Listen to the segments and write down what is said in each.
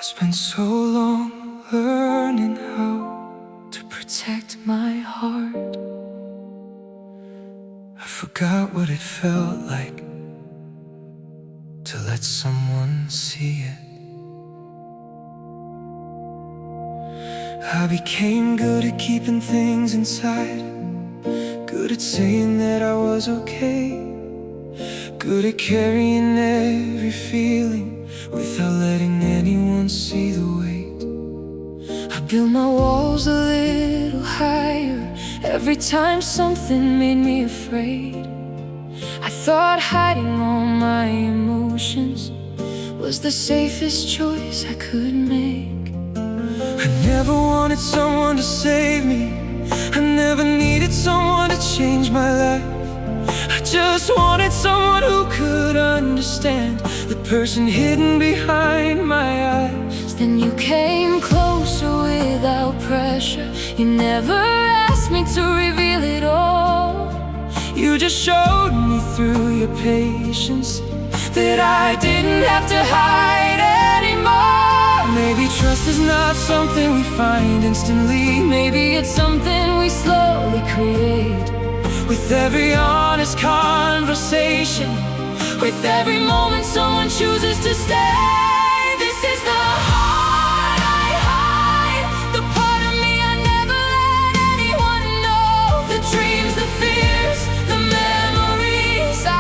Spent so long learning how to protect my heart. I forgot what it felt like to let someone see it. I became good at keeping things inside, good at saying that I was okay, good at carrying every feeling without letting anyone see the weight. I built my walls a little higher every time something made me afraid. I thought hiding all my emotions was the safest choice I could make. I never wanted someone to save me, I never needed someone to change my life. I just wanted someone who could understand the person hidden behind my eyes. Then you came closer without pressure. You never asked me to reveal it all. You just showed me through your patience that I didn't have to hide anymore. Maybe trust is not something we find instantly. Maybe it's something we slowly create. With every honest conversation, with every moment someone chooses to stay. This is the heart I hide, the part of me I never let anyone know. The dreams, the fears, the memories I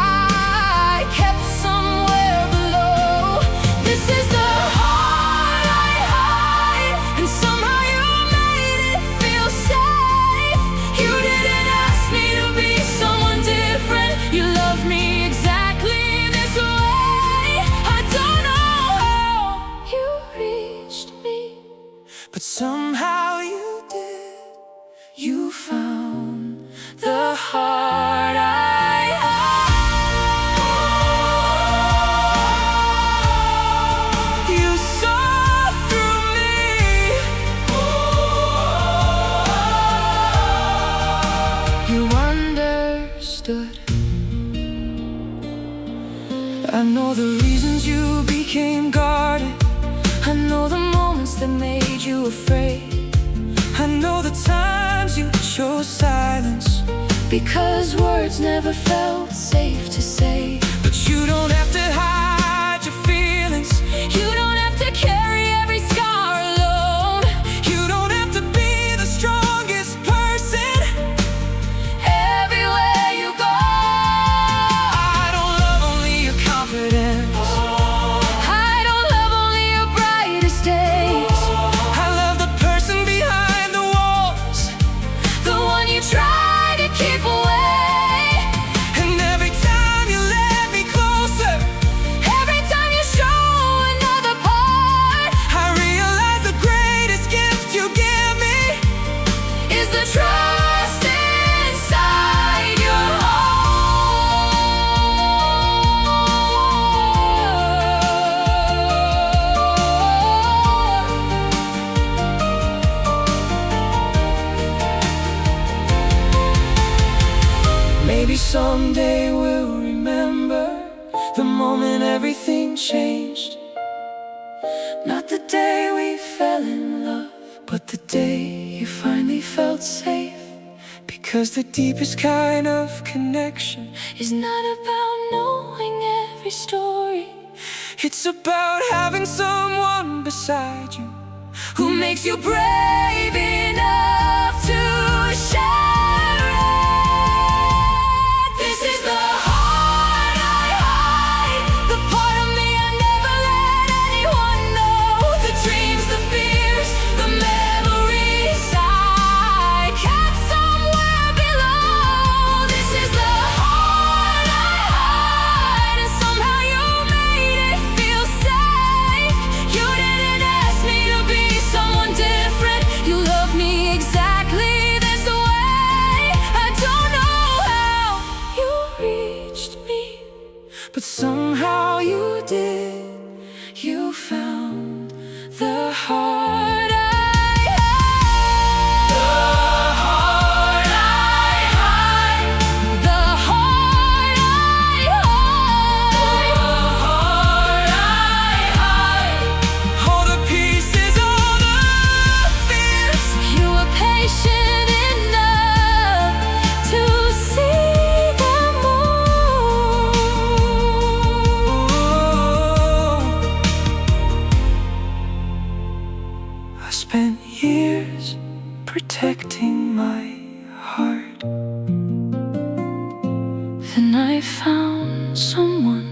kept somewhere below. This is the heart I hide, and somehow you made it feel safe. You didn't ask me to be someone different. You love me exactly this way. I don't know how you reached me, but somehow you did. You found the heart I hide. You saw through me. You understood. I know the reasons you became guarded. I know the moments that made you afraid. I know the times you chose silence because words never felt safe to say. But you don't have to hide your feelings. You don't have to carry every scar alone. You don't have to be the strongest person everywhere you go. I don't love only your confidence. I don't love only your brightest days. I love the person behind the walls, the one you try to keep away. And every time you let me closer, every time you show another part, I realize the greatest gift you give me is the trust inside your heart. Maybe someday we'll remember the moment everything changed. Not the day we fell in love, but the day you finally felt safe. Because the deepest kind of connection is not about knowing every story. It's about having someone beside you who makes you brave enough to share it. This is the heart I hide, the part of me I never let anyone know. The dreams, the fears, the memories I kept somewhere below. This is the heart I hide, and somehow you made it feel safe. You didn't ask me to be someone different. You love me exactly this way. I don't know how you reached me, but somehow you did. You found the heart I hide. The heart I hide. The heart I hide. The heart I hide. All the I found someone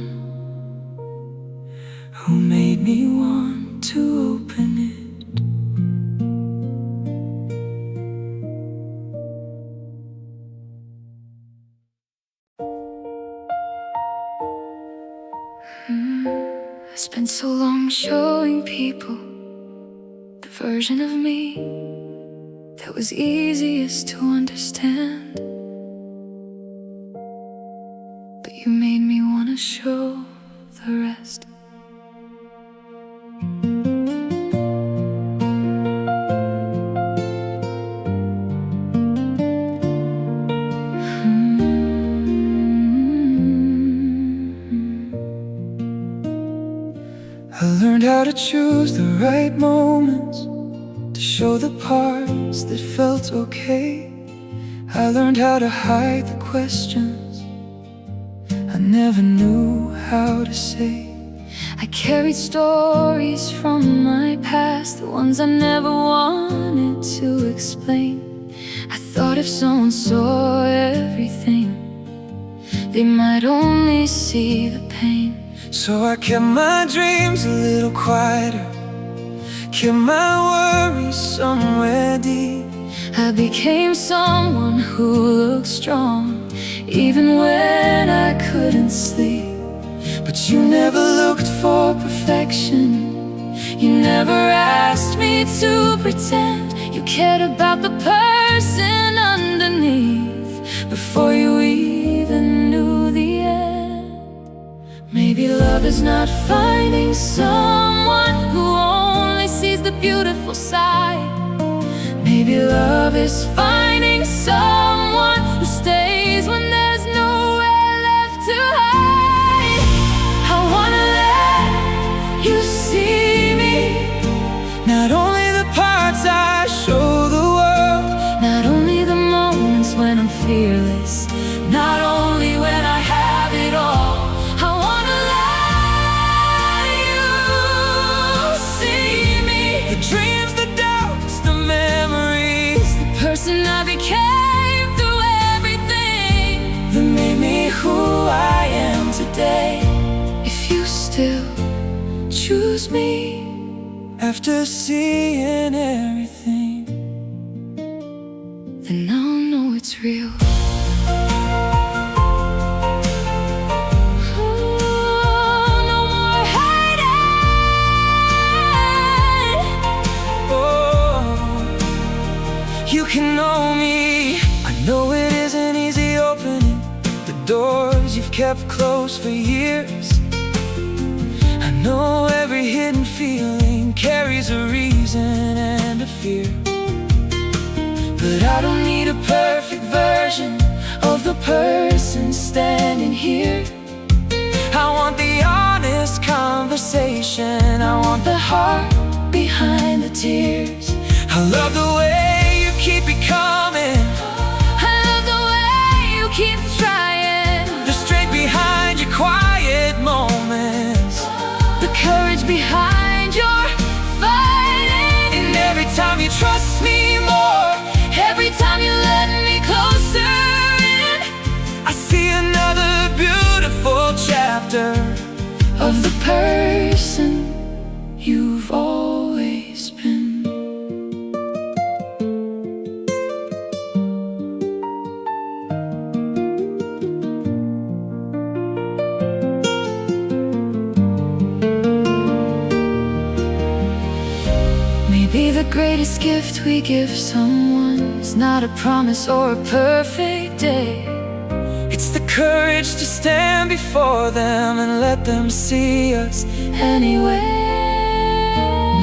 who made me want to open it. I spent so long showing people the version of me that was easiest to understand, but you made me want to show the rest. I learned how to choose the right moments to show the parts that felt okay. I learned how to hide the questions I never knew how to say. I carried stories from my past, the ones I never wanted to explain. I thought if someone saw everything, they might only see the pain. So I kept my dreams a little quieter, kept my worries somewhere deep. I became someone who looked strong, even when I couldn't sleep. But you never looked for perfection, you never asked me to pretend. You cared about the person underneath before you even knew the end. Maybe love is not finding someone who only sees the beautiful side. Maybe love is finding someone who stays when there's nowhere left to hide. I wanna let you see me, not only the parts I show the world, not only the moments when I'm fearless, not only when I have it all. I wanna let you see me, the dreams, the doubts, the memories, the person I became through everything that made me who I am today. If you still choose me after seeing everything, then I'll know it's real. You can know me. I know it isn't easy opening the doors you've kept closed for years. I know every hidden feeling carries a reason and a fear. But I don't need a perfect version of the person standing here. I want the honest conversation, I want the heart behind the tears. I love the way keep it coming, I love the way you keep trying. The strength behind your quiet moments, the courage behind your fighting. And every time you trust me more, every time you let me closer in, I see another beautiful chapter of the person you've always been. Maybe the greatest gift we give someone is not a promise or a perfect day. It's the courage to stand before them and let them see us anyway.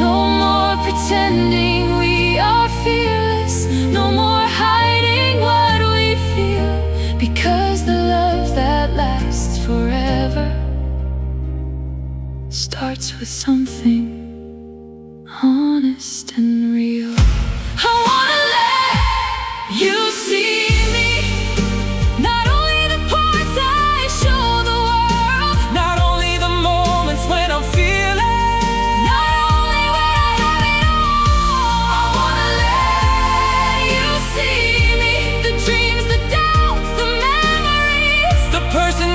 No more pretending we are fearless, no more hiding what we feel, because the love that lasts forever starts with something honest and real. I wanna let you see me, not only the parts I show the world, not only the moments when I'm feeling, not only when I have it all. I wanna let you see me, the dreams, the doubts, the memories, the person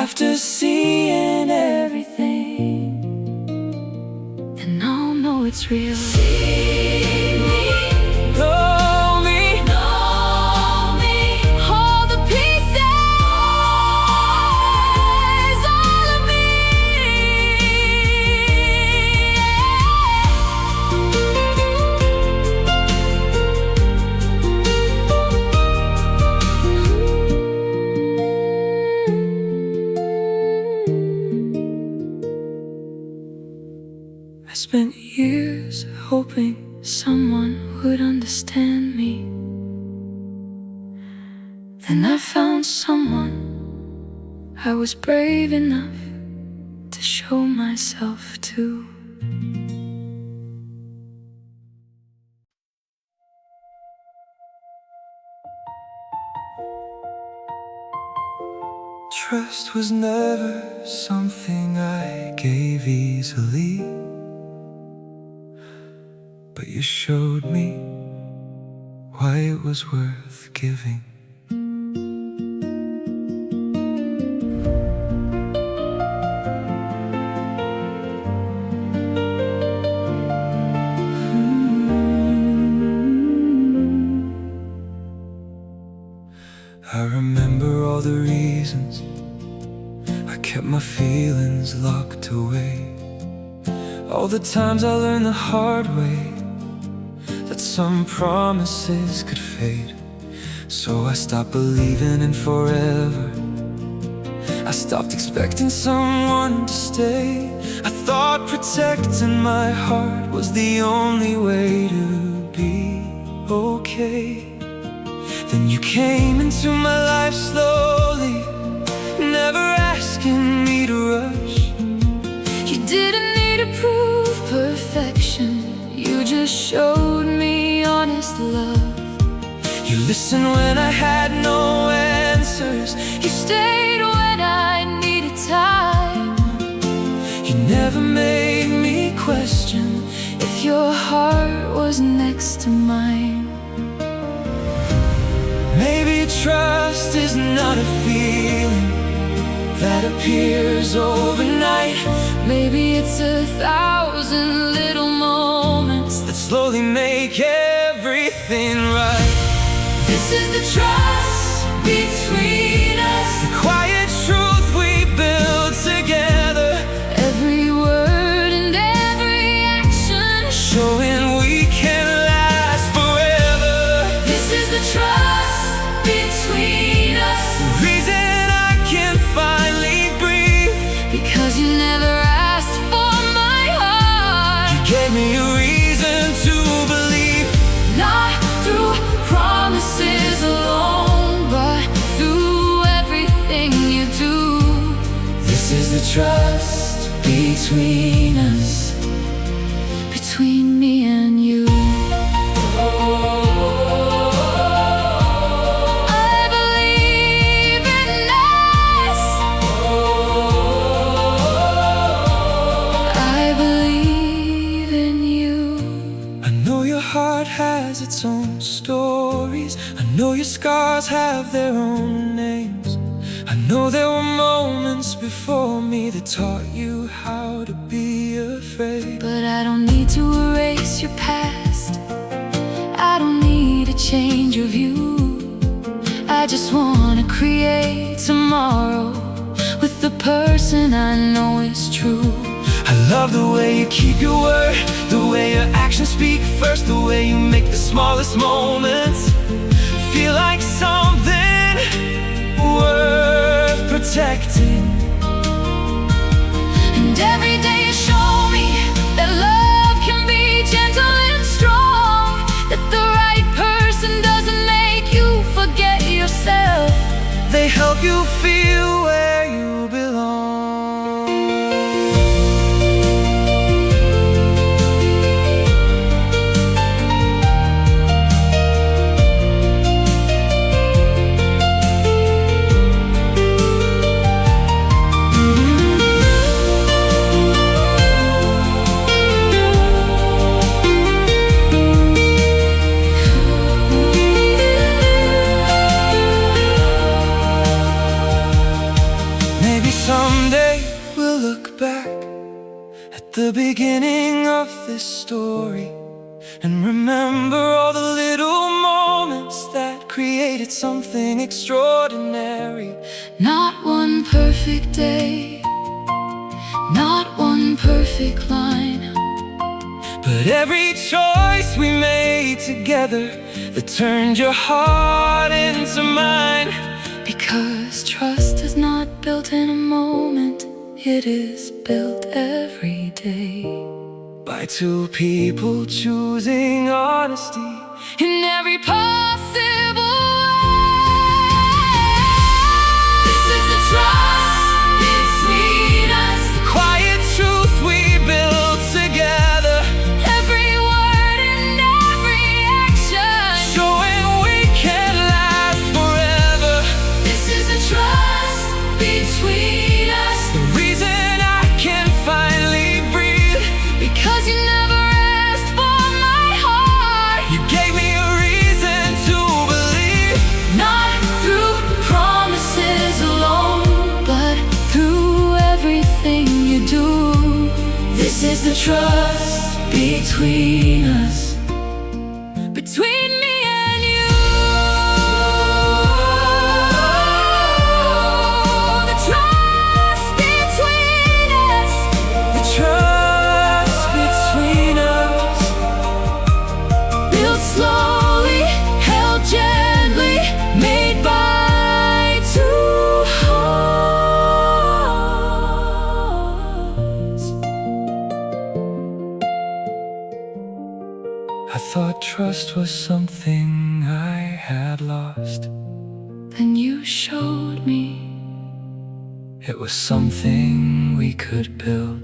After seeing everything, then I'll know it's real. see me, know me, All the pieces, all of me. I spent years hoping Someone would understand me. Then I found someone. I was brave enough to show myself to. trust was never something I gave easily, but you showed me why it was worth giving. I remember all the reasons I kept my feelings locked away, all the times I learned the hard way that some promises could fade. So I stopped believing in forever. I stopped expecting someone to stay. I thought protecting my heart was the only way to be okay. Then you came into my life slowly, never asking me to rush. You didn't need to prove perfection, you just showed me honest love. You listened when I had no answers, You stayed when I needed time. you never made me question If your heart was next to mine. maybe trust is not a feeling that appears overnight. Maybe it's 1,000 little moments That slowly make everything right. This is the trust between us. The quiet truth we build together, Every word and every action, showing we can last forever. this is the trust between us. The reason I can finally breathe, Because you never asked for my heart. you gave me a reason to believe. Not through promises alone, but through everything you do. This is the trust between us, Between me and you. I believe in us. I believe in you. I know your heart has its own stories. I know your scars have their own names. I know there were moments before me that taught you how to be afraid. But I don't need to erase your past. I don't need a change of you. I just wanna create tomorrow with the person I know is true. I love the way you keep your word, the way your actions speak first, the way you make the smallest moments feel like something worth protecting. And every day you show me that love can be gentle and strong, that the right person doesn't make you forget yourself. They help you feel where you belong. of this story and remember all the little moments that created something extraordinary. Not one perfect day, not one perfect line, but every choice we made together that turned your heart into mine. because trust is not built in a moment, it is built every day. By two people choosing honesty In every possible way. This is the trust between us, the quiet truth we built together, every word and every action, showing we can last forever. this is the trust between us, The reason I can finally breathe, because you never asked for my heart. you gave me a reason to believe. Not through promises alone, but through everything you do. This is the trust between us, between me and you. The trust between us, The trust between us, built slowly, held gently, made by two hearts. I thought trust was something I had lost. Then you showed me It was something we could build.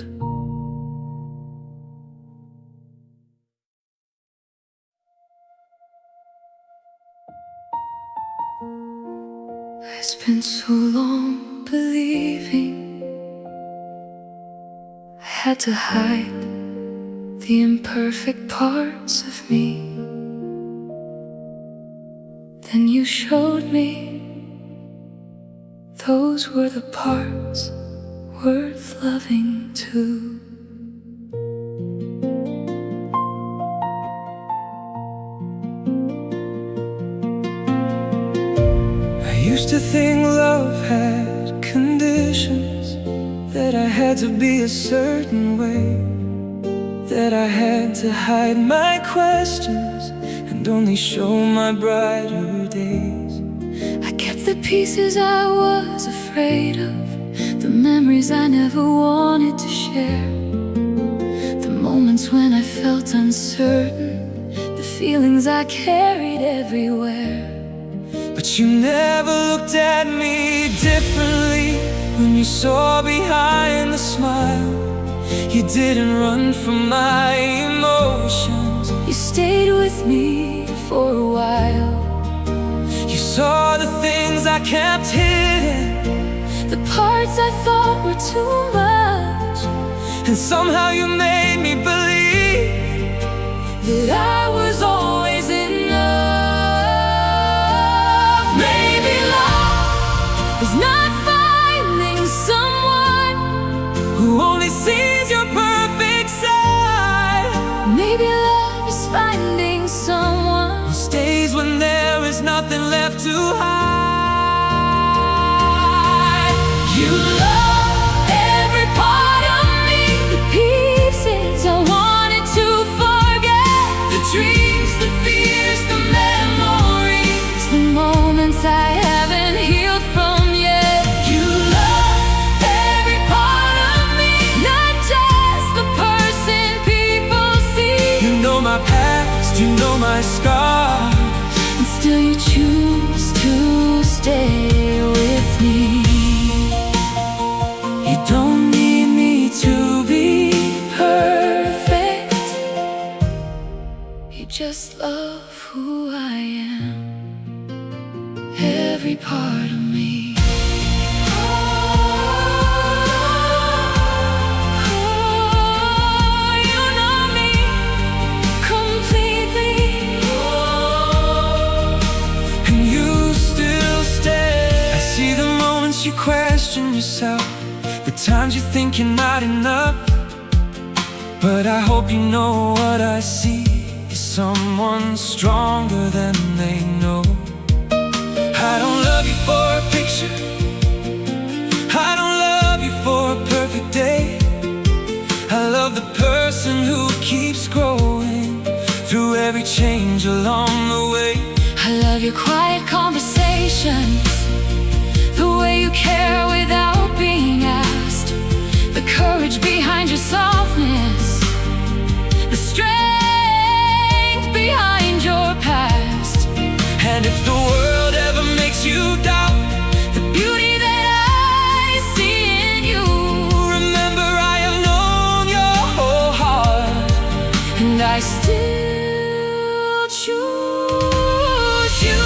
I spent so long believing I had to hide the imperfect parts of me. Then you showed me those were the parts worth loving too. I used to think love had conditions, that I had to be a certain way, that I had to hide my questions and only show my brighter days. I kept the pieces I was afraid of, the memories I never wanted to share, the moments when I felt uncertain, the feelings I carried everywhere. But you never looked at me differently when you saw behind the smile. You didn't run from my emotions, You stayed with me for a while, you saw the things I kept hidden, the parts I thought were too much, and somehow you made me believe that I was always enough. Maybe love is not finding someone who only sees your perfect side, maybe love is finding someone who stays when there is nothing left to hide. you love every part of me, the pieces I wanted to forget, The dreams, the fears, the memories, the moments I haven't healed from yet. you love Every part of me, not just the person people see. You know my past, you know my scars, And still you choose to stay with me. you don't need me to be perfect, You just love who I am, every part of me. Oh, you know me completely. and you still stay. I see the moments you question yourself, the times you think you're not enough, But I hope you know what I see is someone stronger than they know. I don't love you for a picture, I don't love you for a perfect day. I love the person who keeps growing through every change along the way. I love your quiet conversations, the way you care without being asked, the courage behind your softness, the strength behind your past. And if the world ever makes you doubt The beauty that I see in you, remember I have known your whole heart, and I still choose you.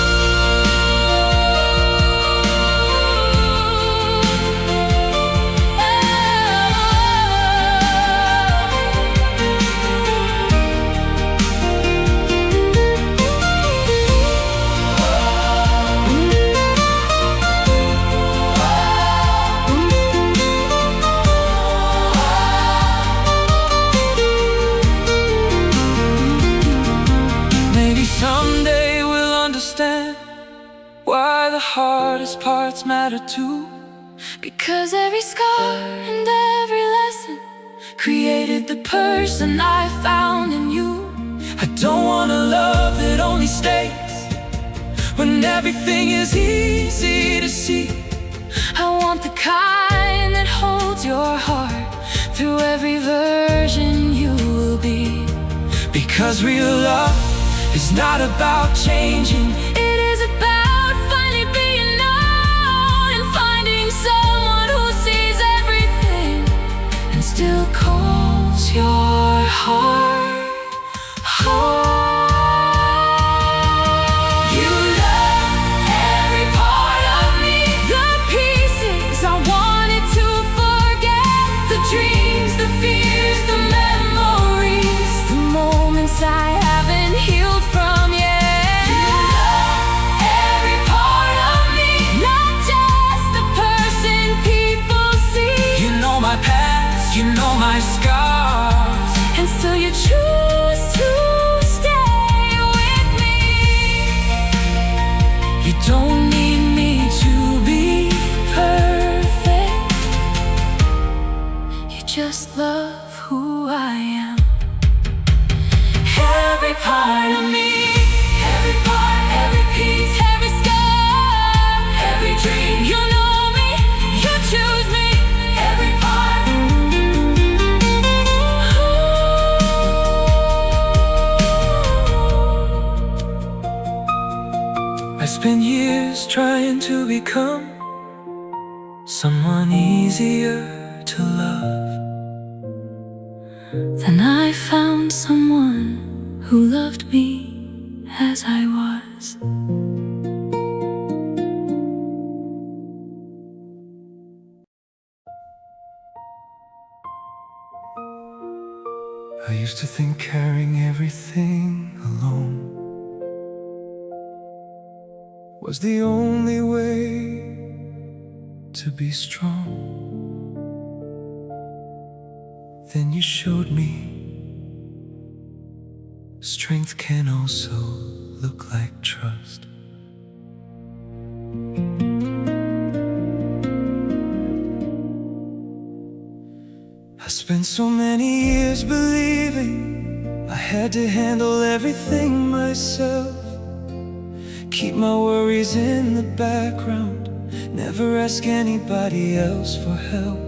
someday we'll understand why the hardest parts matter too. Because every scar and every lesson created the person I found in you. I don't want a love that only stays when everything is easy to see. I want the kind that holds your heart through every version you will be. Because real love is not about changing, it is about finally being known and finding someone who sees everything and still calls your heart home. You love every part of me, the pieces I wanted to forget, the dreams, the fears, the memories, the moments I haven't healed from yet. You love every part of me, not just the person people see. You know my past, you know my scars, and still you choose to stay with me. you don't need me to be Perfect, you just love who I am. Every part of me, every part, every piece, every scar, every dream. You know me, you choose me, every part. I spent years trying to become someone easier to love. Then I found someone who loved me as I was. I used to think carrying everything alone was the only way to be strong. Then you showed me strength can also look like trust. I spent so many years believing I had to handle everything myself, keep my worries in the background, never ask anybody else for help.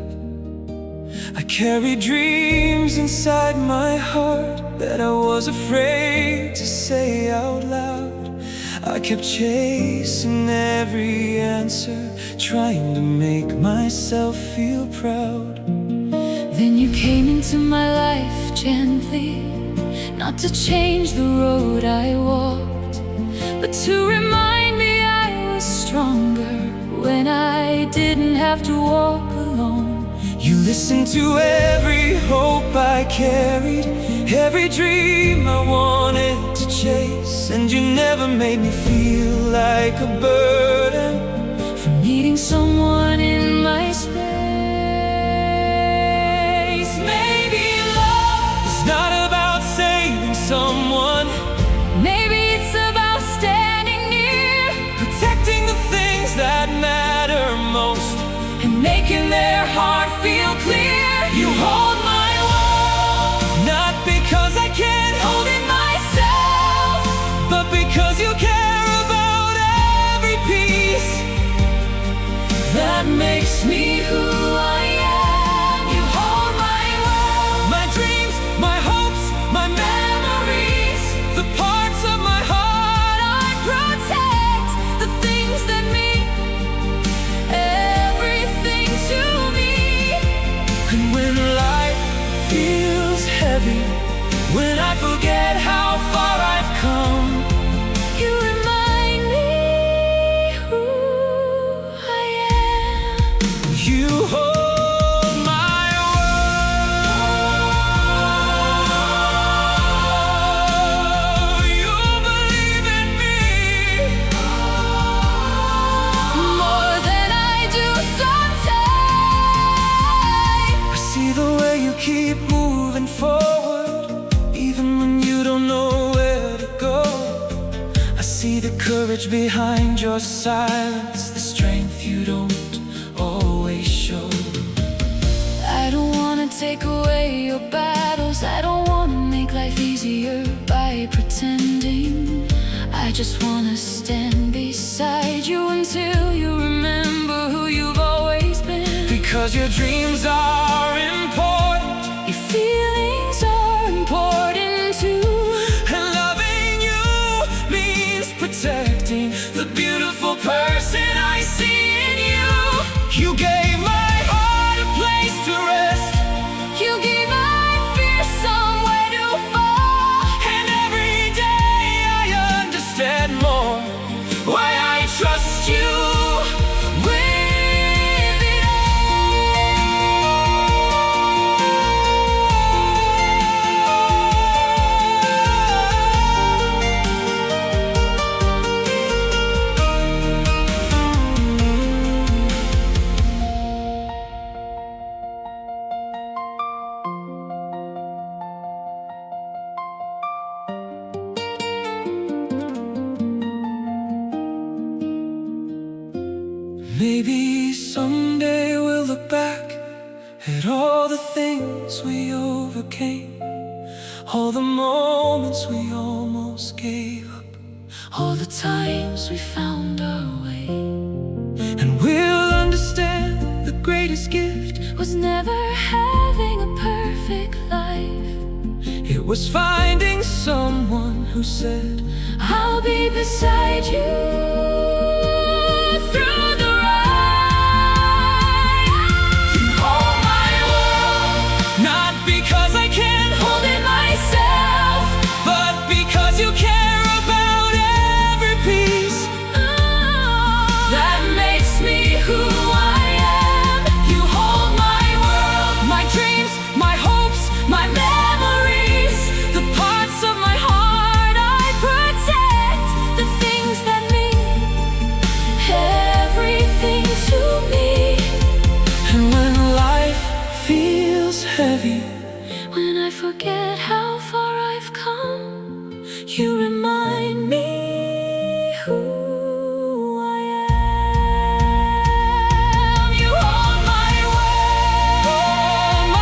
I carried dreams inside my heart that I was afraid to say out loud. I kept chasing every answer, trying to make myself feel proud. Then you came into my life gently, not to change the road I walked, but to remind me I was stronger when I didn't have to walk alone. You listened to every hope I carried, every dream I wanted to chase, and you never made me feel like a burden For needing someone in my space. Maybe love When I forget how far I've come, you remind me who I am. you hold my world. You believe in me More than I do sometimes. I see the way you keep moving forward, even when you don't know where to go. I see the courage behind your silence, the strength you don't always show. I don't wanna take away your battles. I don't wanna make life easier by pretending. I just wanna stand beside you until you remember who you've always been. Because your dreams are important, Your feelings are important too. and loving you means protecting the beautiful person I see in you. You gave my heart a place to rest, You gave my fear somewhere to fall. and every day I understand more why I trust you with it Maybe someday we'll look back at all the things we overcame, all the moments we almost gave up, All the times we found our way and we'll understand the greatest gift. was never having a perfect life. It was finding someone who said, I'll be beside you through the ride. you hold my world, not because I can't Hold it myself. but because you care about every piece That makes me who I am. You hold my world, my dreams, my hopes, my memories, The parts of my heart I protect. The things that mean everything to me. and when life feels heavy, When I forget how far I've come, you remind me who I am. You hold my world,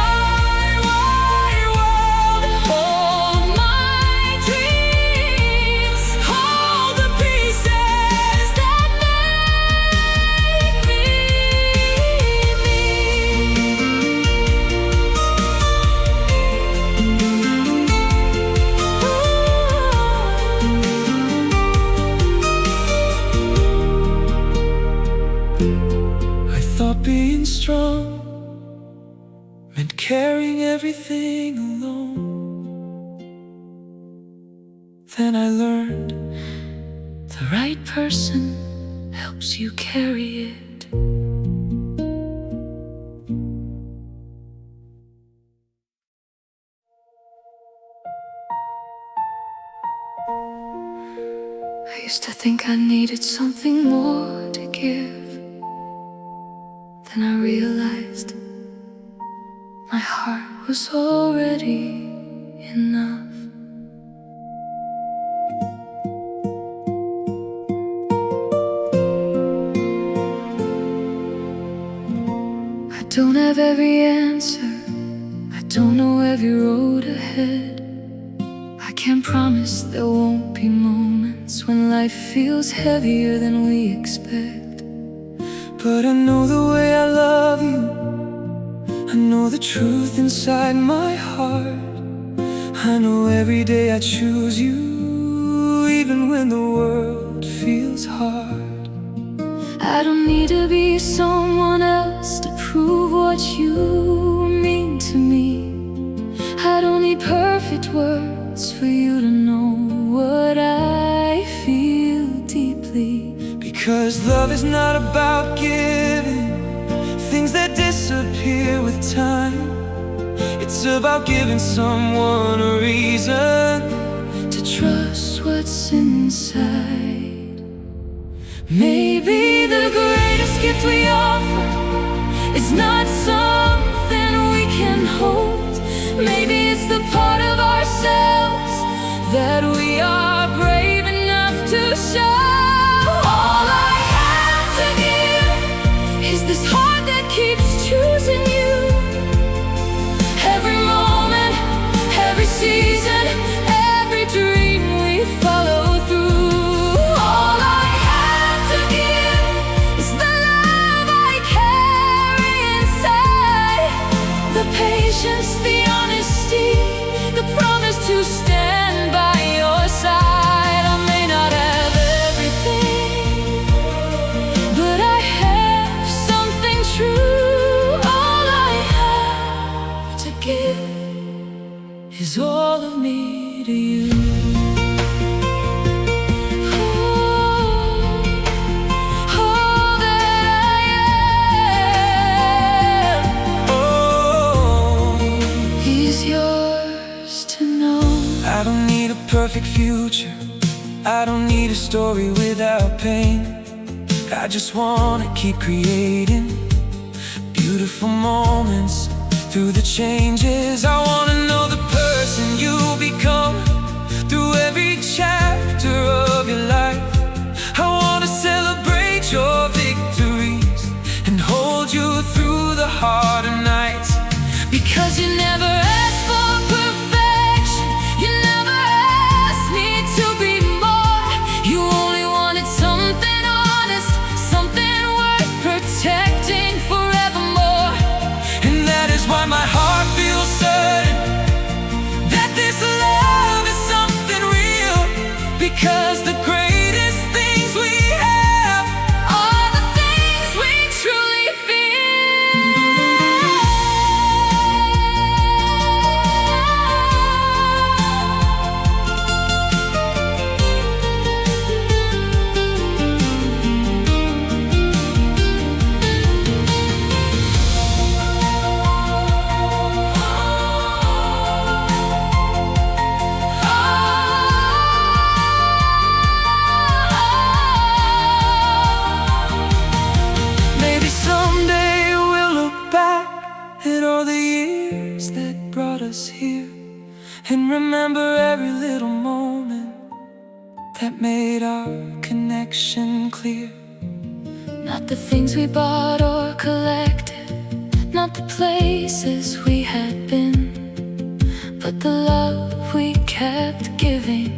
hold my dreams, hold the pieces that make me me. I thought being strong meant carrying everything alone. Then I learned The right person helps you carry it. I used to think I needed something more to give. Then I realized my heart was already enough. I don't have every answer, I don't know every road ahead. I can't promise there won't be moments when life feels heavier than we expect. but I know the way I love you. I know the truth inside my heart. I know every day I choose you, even when the world feels hard. I don't need to be someone else to prove what you mean to me. I don't need perfect enough words for you to know what I feel deeply. Because love is not about giving things that disappear with time. It's about giving someone a reason to trust what's inside. Maybe the greatest gift we offer is not something we can hold. Maybe it's the part of ourselves that we are brave enough to show. All I have to give is this heart that keeps choosing you. Every moment, every season, every dream we follow through. All I have to give is the love I carry inside, the patience, the honesty, the promise to stand by your side. I may not have everything, but I have something true. All I have to give is all of me to you. All that I am is yours to know. I don't need a perfect future, I don't need a story without pain. I just wanna keep creating beautiful moments through the changes. I wanna know the person you become through every chapter of your life. I wanna celebrate your victories and hold you through the harder nights. Because you never asked for perfection, you never asked me to be more. You only wanted something honest, something worth protecting forevermore. And that is why my heart feels certain that this love is something real. Because the greatest things we have Are the things we truly Maybe someday we'll look back at all the years that brought us here and remember every little moment that made our connection clear. Not the things we bought or collected, not the places we had been, but the love we kept giving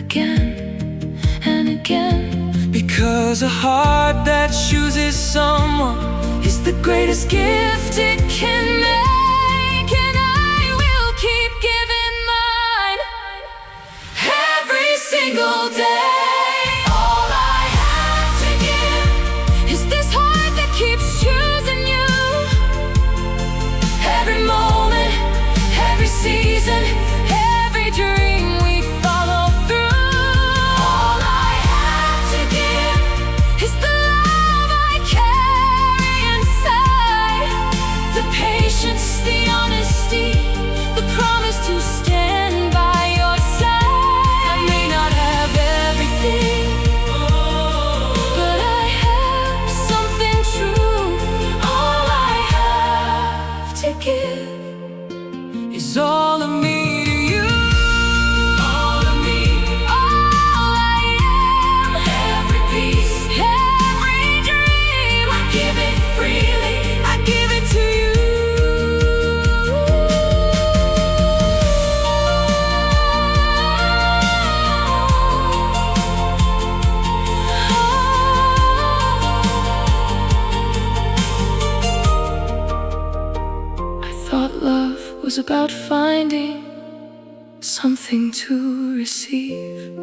again and again. Because a heart that chooses someone Is the greatest gift it can make, and I will keep giving mine every single day. All I have to give is this heart that keeps choosing you. Every moment, every season, every dream we follow through. All I have to give is the love I carry inside, the patience, the honesty, the promise to stand by your side. I may not have everything, but I have something true. All I have to give is all of me to you. all of me, all I am, every piece, every dream. I give it freely, I give it to you. I thought love was about finding something to receive.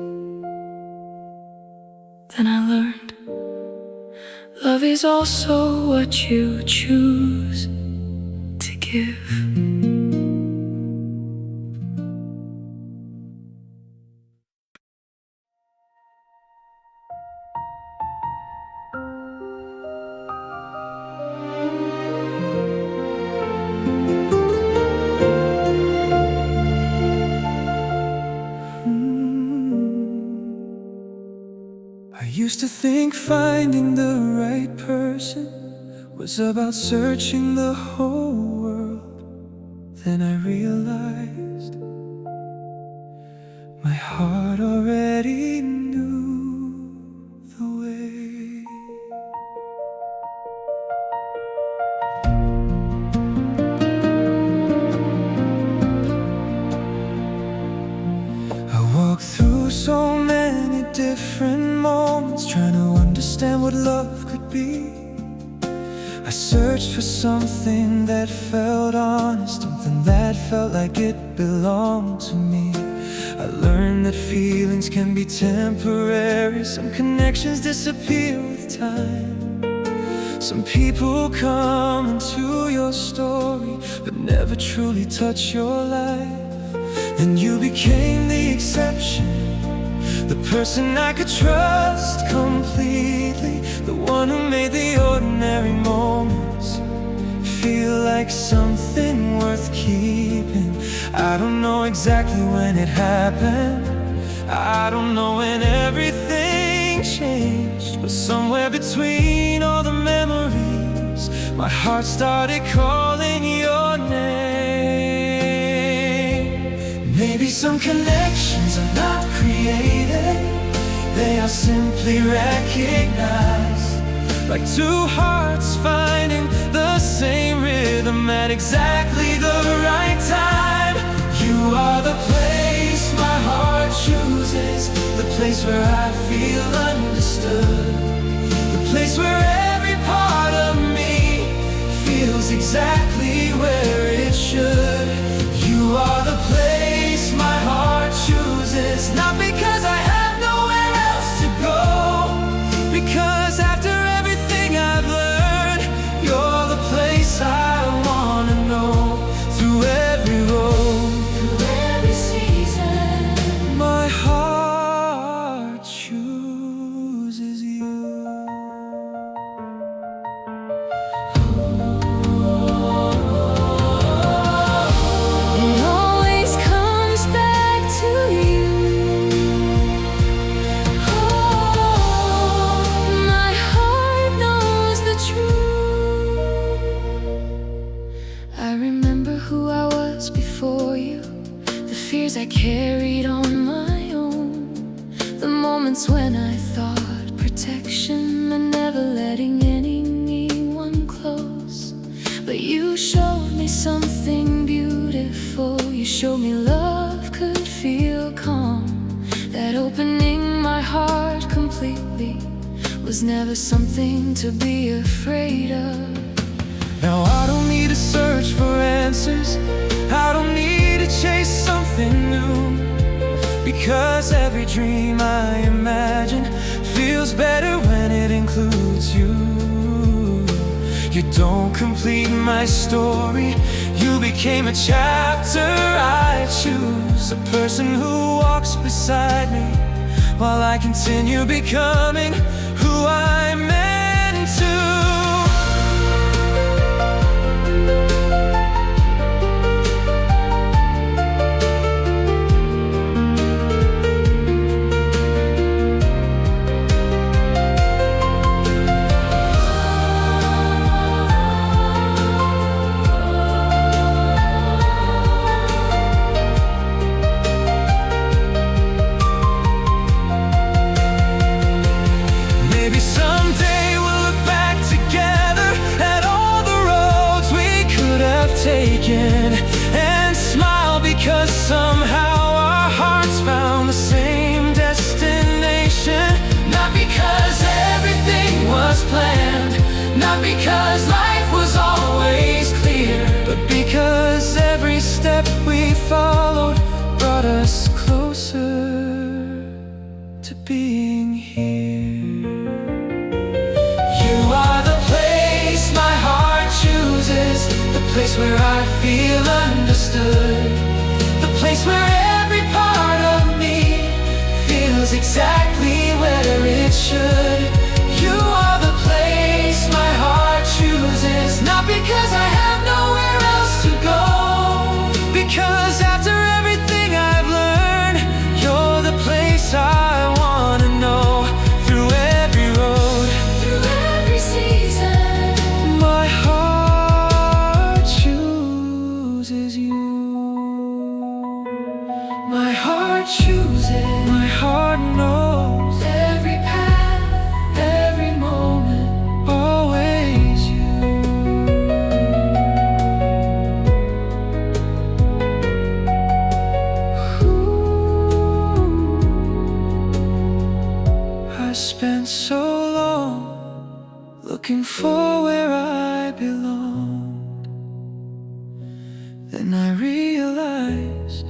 Then I learned love is also what you choose to give. used to think finding the right person was about searching the whole world. Then I realized my heart already knew the way. I walked through so many different moments, trying to understand what love could be. I searched for something that felt honest, something that felt like it belonged to me. I learned that feelings can be temporary. Some connections disappear with time. Some people come into your story but never truly touch your life. Then you became the exception, the person I could trust completely, the one who made the ordinary moments feel like something worth keeping. I don't know exactly when it happened, I don't know when everything changed, but somewhere between all the memories, my heart started calling your name. Maybe some connections are not created, they are simply recognized, like two hearts finding the same rhythm at exactly the right time. You are the place my heart chooses, the place where I feel understood, the place where every part of me feels exactly where it should. You are the place my heart chooses, not because I have nowhere else to go, because after everything I've learned, you're the place I wanna know. Through every road, through every season, my heart chooses you. It always comes back to you. Oh, my heart knows the truth. I remember who I was before you, the fears I carried on my own, the moments when I thought protection meant never letting anyone close. But you showed me something beautiful, you showed me love could feel calm, that opening my heart completely was never something to be afraid of. Now I don't need to search for answers, I don't need to chase something new, because every dream I imagine feels better when it includes you. You don't complete my story, you became a chapter I choose, a person who walks beside me while I continue becoming who I'm meant to. Maybe someday we'll look back together at all the roads we could have taken and smile, because somehow our hearts found the same destination. Not because everything was planned, not because life was always clear, but because every step we followed brought us closer to being here. You are the place my heart chooses, the place where I feel understood, the place where every part of me feels exactly where it should. You are the place my heart chooses, not because I have nowhere else to go, because after everything I've learned, I choose it. My heart knows every path, every moment, always you. I spent so long looking for where I belonged. Then I realized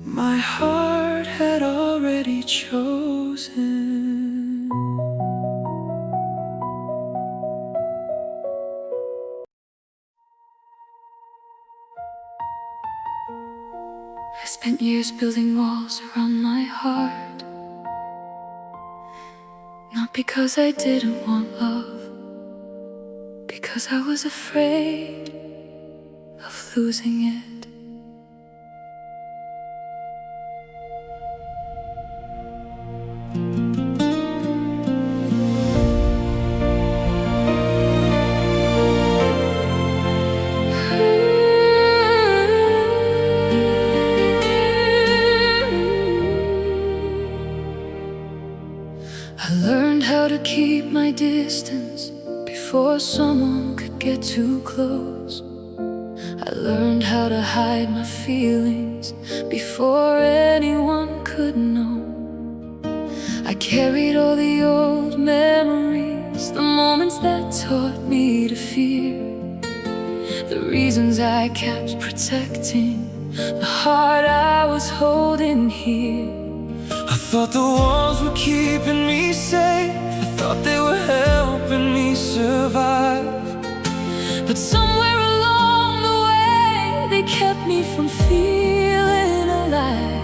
my heart had already chosen. I spent years building walls around my heart, not because I didn't want love, because I was afraid of losing it. I learned how to keep my distance before someone could get too close. I learned how to hide my feelings before anyone could know. I carried all the old memories, the moments that taught me to fear, the reasons I kept protecting, the heart I was holding here. I thought the walls were keeping me safe, I thought they were helping me survive. But somewhere along the way, they kept me from feeling alive.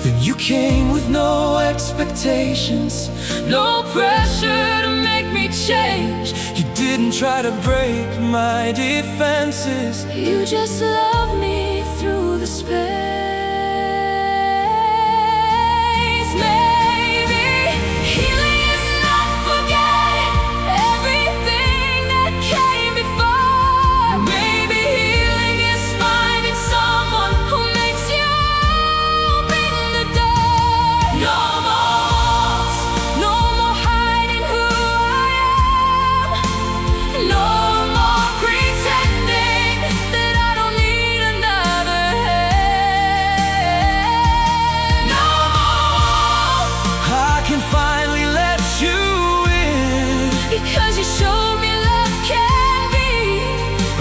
Then you came with no expectations, No pressure to make me change. you didn't try to break my defenses. You just love me through the space. Maybe healing is not forgetting everything that came before. Maybe healing is finding someone who makes you open the door. No more walls, no more hiding who I am. No more pretending that I don't need another hand. No more walls, I can finally let you in, because you showed me love can be.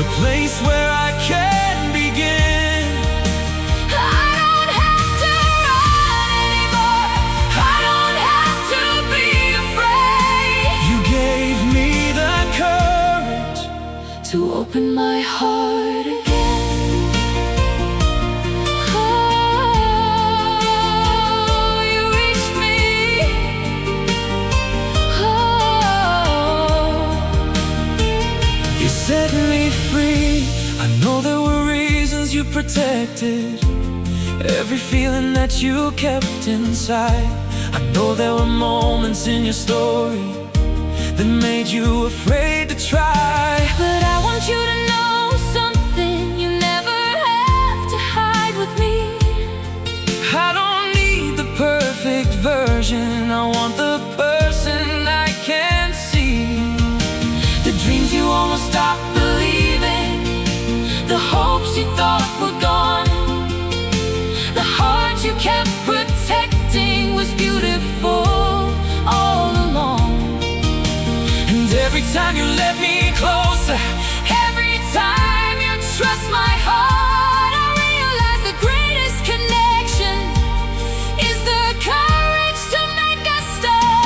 a place where I can begin. I don't have to run anymore. I don't have to be afraid You gave me the courage to open my heart again. Oh, you reached me. Oh, You set me free. I know there were reasons you protected every feeling that you kept inside. I know there were moments in your story that made you afraid to try. but I want you to know something you never have to hide with me. I don't need the perfect version, I want the person I can see. The dreams you almost stopped believing, the hopes you thought were gone, the heart you kept protecting was beautiful all along. And every time you let me closer, Every time you trust my heart, I realize the greatest connection is the courage to make us stop.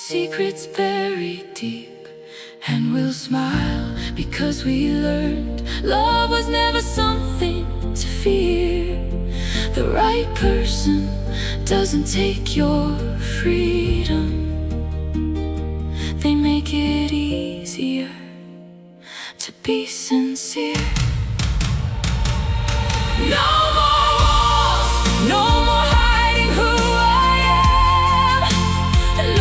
secrets buried deep, and we'll smile because we learned love was never something to fear. The right person doesn't take your freedom, they make it easier to be sincere. No more walls, no more hiding who I am,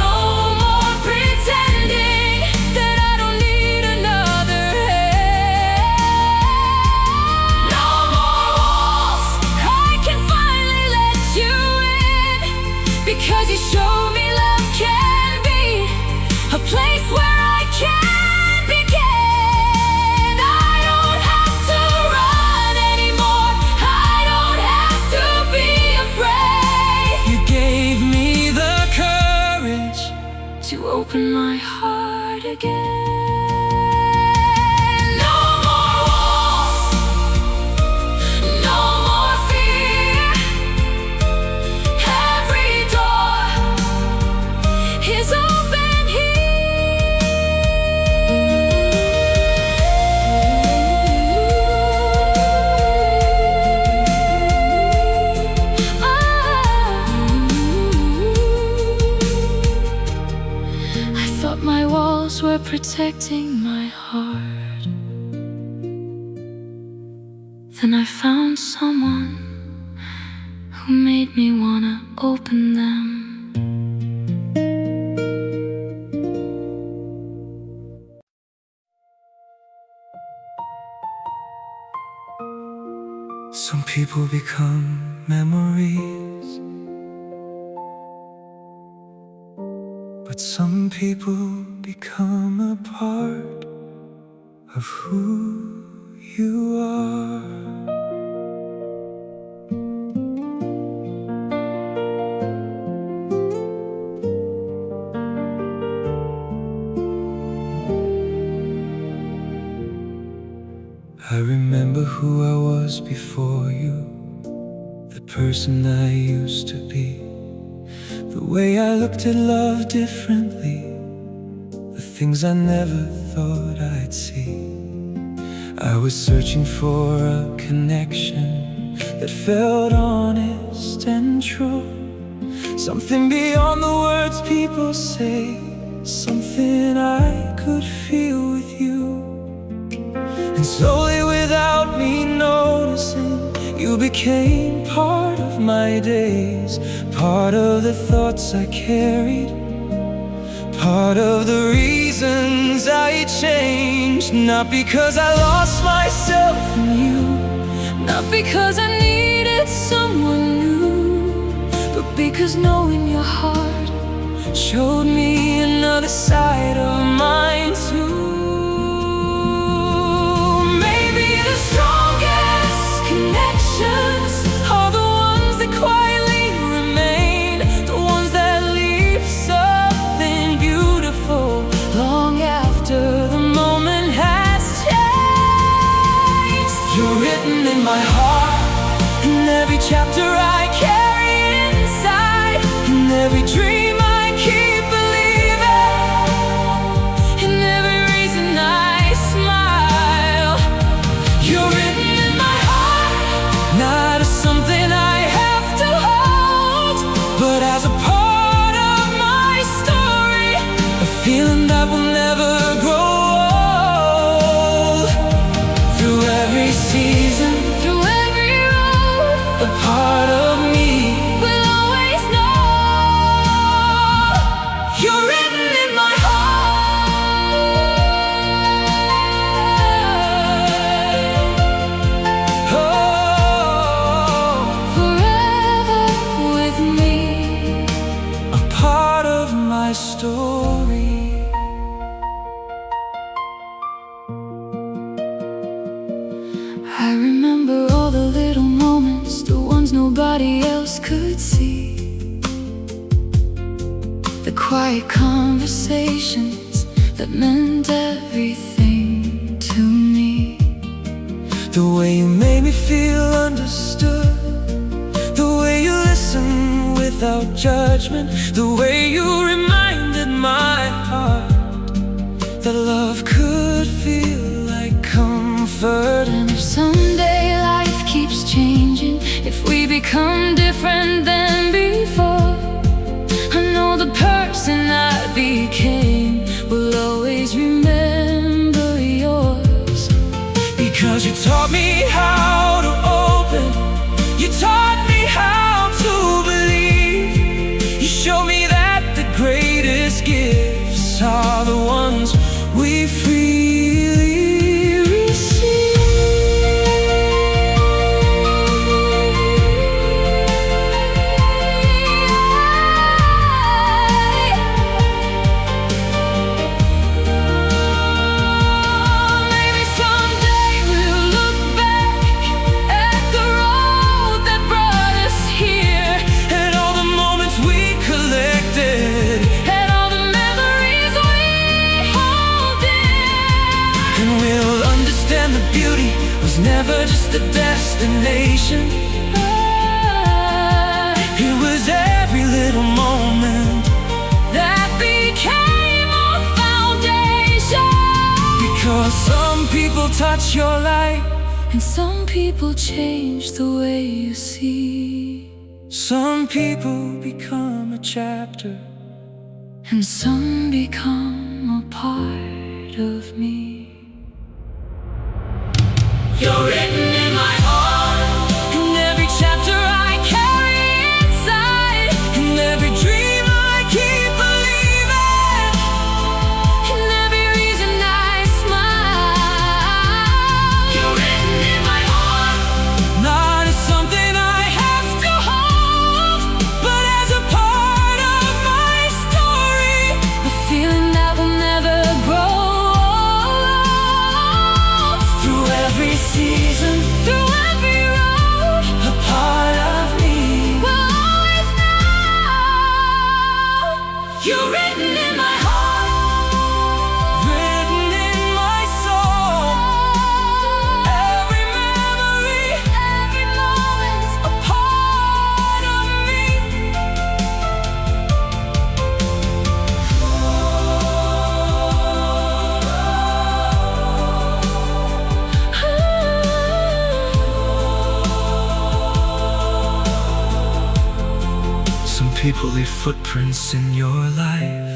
no more pretending that I don't need another hand. No more walls, I can finally let you in, because you showed me love can be a place where I can begin. I don't have to run anymore, I don't have to be afraid. You gave me the courage to open my heart again. No more walls, no more fear. Every door is open here. I thought my walls were protecting my heart. Then I found someone who made me wanna open them. Some people become memories, but some people become a part of who you are. I remember who I was before you, the person I used to be, the way I looked at love differently, the things I never thought I'd see. I was searching for a connection that felt honest and true, something beyond the words people say, something I could feel with you. And slowly, without me noticing, you became part of my days, part of the thoughts I carried, part of the reasons I changed. Not because I lost myself in you, not because I needed someone new, but because knowing your heart showed me another side of mine too. The strongest connections are the ones that quietly remain, the ones that leave something beautiful long after the moment has changed. You're written in my heart, in every chapter I carry inside, in every dream I keep believing, in every reason I smile. You're written in my heart, not as something I have to hold, but as a part of my story, a feeling that will never grow old. Through every season, through every road, a part of me will always know. You're written in my story. I remember all the little moments, the ones nobody else could see, the quiet conversations that meant everything to me, the way you made me feel understood, the way you listened without judgment, the way you reminded my heart that love could feel like comfort. And if someday life keeps changing, if we become different than before, I know the person I became will always remember yours. Because you taught me how to open, you taught me how to believe, you showed me that the greatest gifts are the ones we freely receive. Maybe someday we'll look back at the road that brought us here, And all the moments we collected, and all the memories we hold dear. and we'll understand the beauty was never just a destination. It was every little moment, That became our foundation. because some people touch your light, And some people change the way you see, some people become a chapter, and some become a part of me. You're written in my heart, in every chapter I carry inside, in every dream I keep believing, in every reason I smile. You're written in my heart, not as something I have to hold, but as a part of my story, a feeling that will never grow old. through every season, Through every road, a part of me. we'll always know. You're written in my heart, Written in my soul, every memory, every moment. a part of me. Some people leave footprints in your life,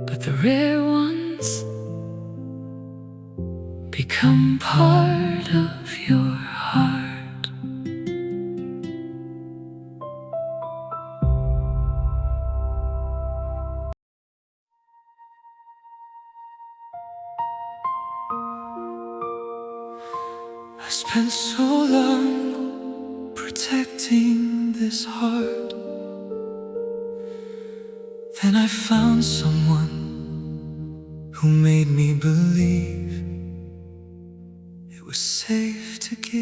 But the rare ones become part of your heart. I spent so long protecting this heart, then I found someone who made me believe it was safe to give.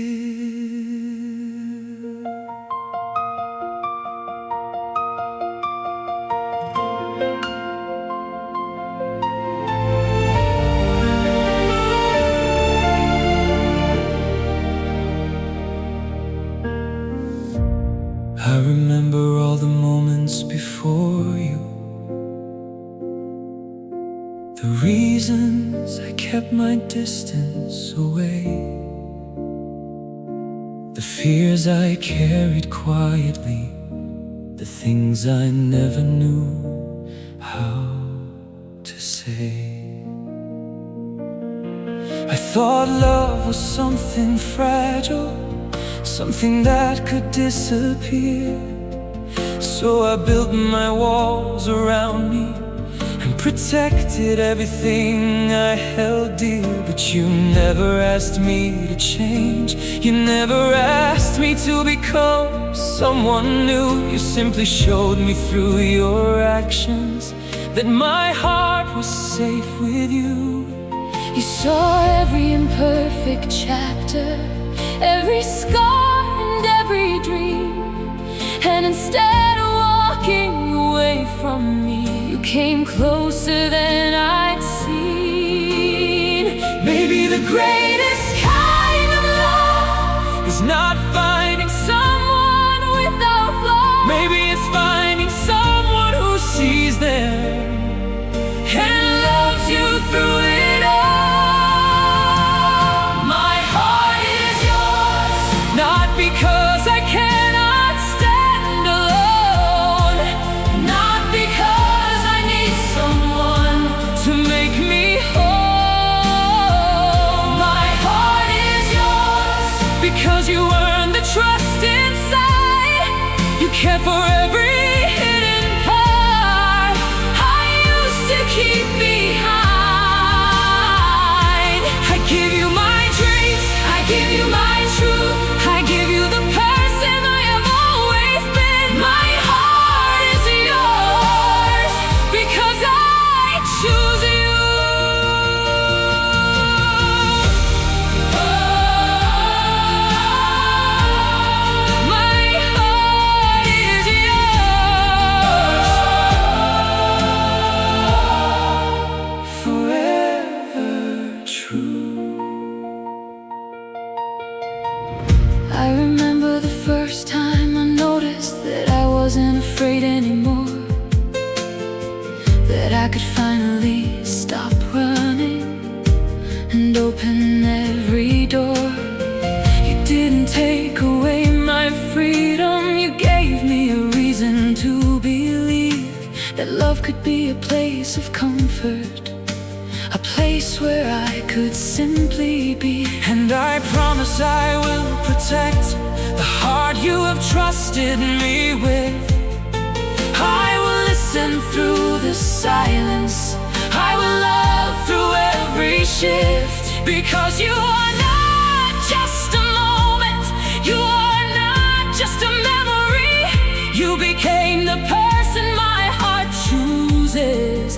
I remember all the moments before you, the reasons I kept my distance away, the fears I carried quietly, the things I never knew how to say. I thought love was something fragile, something that could disappear. So I built my walls around me and protected everything I held dear. But you never asked me to change, you never asked me to become someone new. You simply showed me through your actions that my heart was safe with you. You saw every imperfect chapter, every scar and every dream, and instead of walking away from me, you came closer than I'd seen. Maybe the greatest kind of love is not finding someone without flaws. Maybe it's finding someone who sees them cared for every hidden part I used to keep behind. I give you my dreams, I give you my truth, I give you the person I have always been. My heart is yours because I choose you. I remember the first time I noticed that I wasn't afraid anymore, that I could finally stop running and open every door. You didn't take away my freedom, you gave me a reason to believe that love could be a place of comfort, a place where I could simply be. And I promise I will protect the heart you have trusted me with. I will listen through the silence, I will love through every shift. Because you are not just a moment, you are not just a memory. You became the person my heart chooses,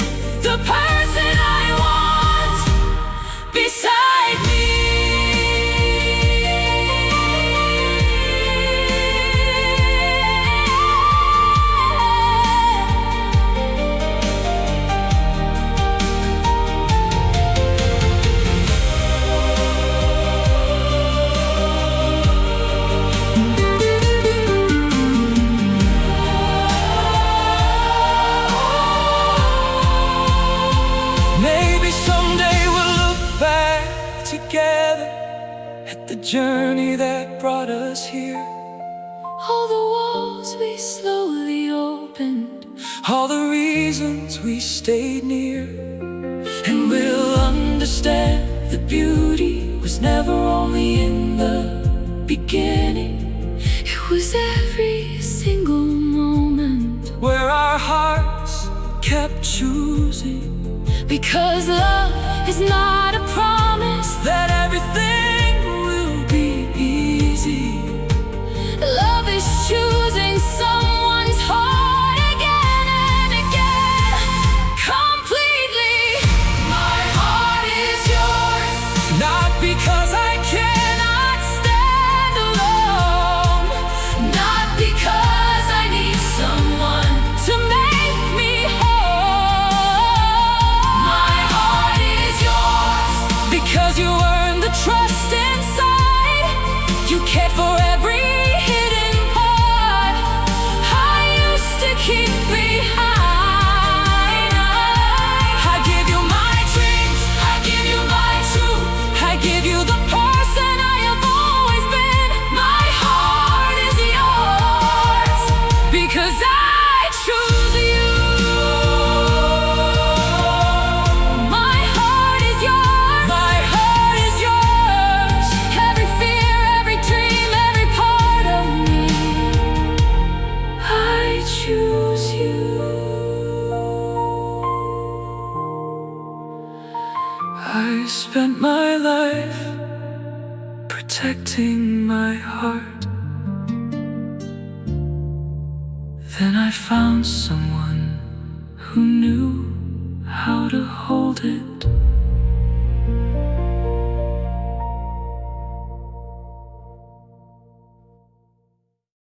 the person I want beside me. together at the journey that brought us here. All the walls we slowly opened, all the reasons we stayed near. And we'll understand the beauty was never only in the beginning. It was every single moment where our hearts kept choosing. Because love is not a promise that everything will be easy. Love is choosing someone's heart again and again, completely. My heart is yours, not because I cannot stand alone, not because I need someone to make me whole. My heart is yours because you earned the trust inside. You cared for every hidden part I used to keep behind. I give you my dreams, I give you my truth, I give you the person I have always been. My heart is yours because I choose you. My heart is yours, my heart is yours. Every fear, every dream, every part of me, I choose you. I spent my life protecting my heart. Then I found someone who knew how to hold it.